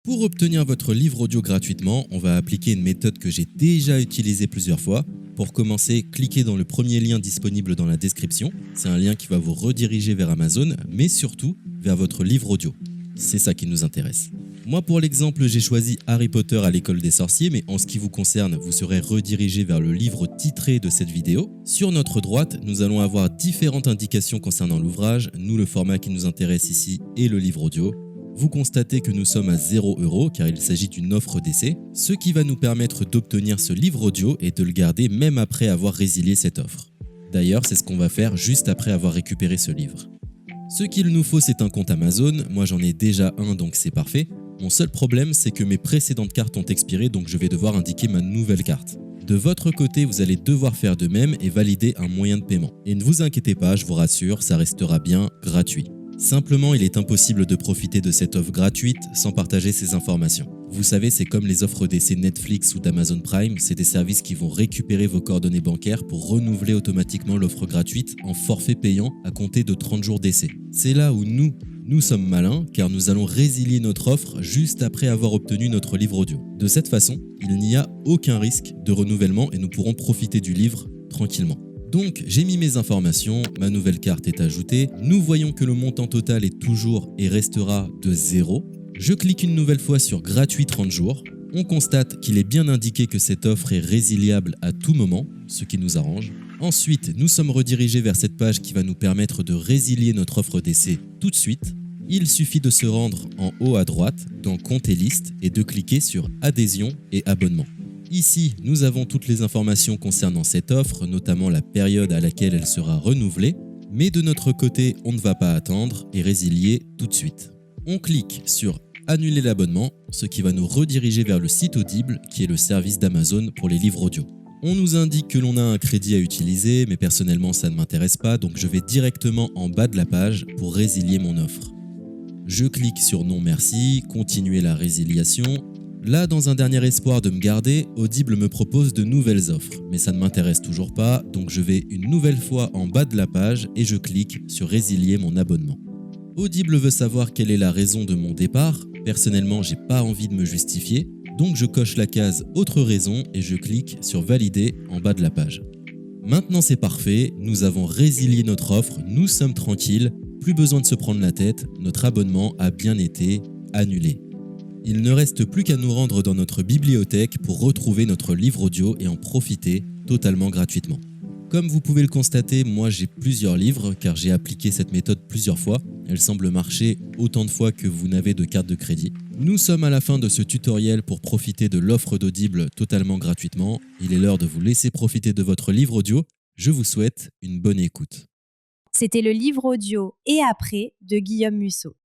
Pour obtenir votre livre audio gratuitement, on va appliquer une méthode que j'ai déjà utilisée plusieurs fois. Pour commencer, cliquez dans le premier lien disponible dans la description. C'est un lien qui va vous rediriger vers Amazon, mais surtout vers votre livre audio. C'est ça qui nous intéresse. Moi, pour l'exemple, j'ai choisi Harry Potter à l'école des sorciers, mais en ce qui vous concerne, vous serez redirigé vers le livre titré de cette vidéo. Sur notre droite, nous allons avoir différentes indications concernant l'ouvrage. Nous, le format qui nous intéresse ici est le livre audio. Vous constatez que nous sommes à 0 € car il s'agit d'une offre d'essai, ce qui va nous permettre d'obtenir ce livre audio et de le garder même après avoir résilié cette offre. D'ailleurs, c'est ce qu'on va faire juste après avoir récupéré ce livre. Ce qu'il nous faut, c'est un compte Amazon. Moi, j'en ai déjà un, donc c'est parfait. Mon seul problème, c'est que mes précédentes cartes ont expiré, donc je vais devoir indiquer ma nouvelle carte. De votre côté, vous allez devoir faire de même et valider un moyen de paiement. Et ne vous inquiétez pas, je vous rassure, ça restera bien gratuit. Simplement, il est impossible de profiter de cette offre gratuite sans partager ces informations. Vous savez, c'est comme les offres d'essai Netflix ou d'Amazon Prime, c'est des services qui vont récupérer vos coordonnées bancaires pour renouveler automatiquement l'offre gratuite en forfait payant à compter de 30 jours d'essai. C'est là où nous sommes malins car nous allons résilier notre offre juste après avoir obtenu notre livre audio. De cette façon, il n'y a aucun risque de renouvellement et nous pourrons profiter du livre tranquillement. Donc, j'ai mis mes informations, ma nouvelle carte est ajoutée. Nous voyons que le montant total est toujours et restera de 0. Je clique une nouvelle fois sur gratuit 30 jours. On constate qu'il est bien indiqué que cette offre est résiliable à tout moment, ce qui nous arrange. Ensuite, nous sommes redirigés vers cette page qui va nous permettre de résilier notre offre d'essai tout de suite. Il suffit de se rendre en haut à droite dans Compte et liste et de cliquer sur Adhésion et abonnement. Ici, nous avons toutes les informations concernant cette offre, notamment la période à laquelle elle sera renouvelée, mais de notre côté, on ne va pas attendre et résilier tout de suite. On clique sur Annuler l'abonnement, ce qui va nous rediriger vers le site Audible, qui est le service d'Amazon pour les livres audio. On nous indique que l'on a un crédit à utiliser, mais personnellement ça ne m'intéresse pas, donc je vais directement en bas de la page pour résilier mon offre. Je clique sur Non merci, continuer la résiliation. Là, dans un dernier espoir de me garder, Audible me propose de nouvelles offres, mais ça ne m'intéresse toujours pas, donc je vais une nouvelle fois en bas de la page et je clique sur Résilier mon abonnement. Audible veut savoir quelle est la raison de mon départ. Personnellement, j'ai pas envie de me justifier, donc je coche la case Autre raison et je clique sur Valider en bas de la page. Maintenant c'est parfait, nous avons résilié notre offre, nous sommes tranquilles, plus besoin de se prendre la tête, notre abonnement a bien été annulé. Il ne reste plus qu'à nous rendre dans notre bibliothèque pour retrouver notre livre audio et en profiter totalement gratuitement. Comme vous pouvez le constater, moi j'ai plusieurs livres car j'ai appliqué cette méthode plusieurs fois. Elle semble marcher autant de fois que vous n'avez de carte de crédit. Nous sommes à la fin de ce tutoriel pour profiter de l'offre d'Audible totalement gratuitement. Il est l'heure de vous laisser profiter de votre livre audio. Je vous souhaite une bonne écoute. C'était le livre audio Et après de Guillaume Musso.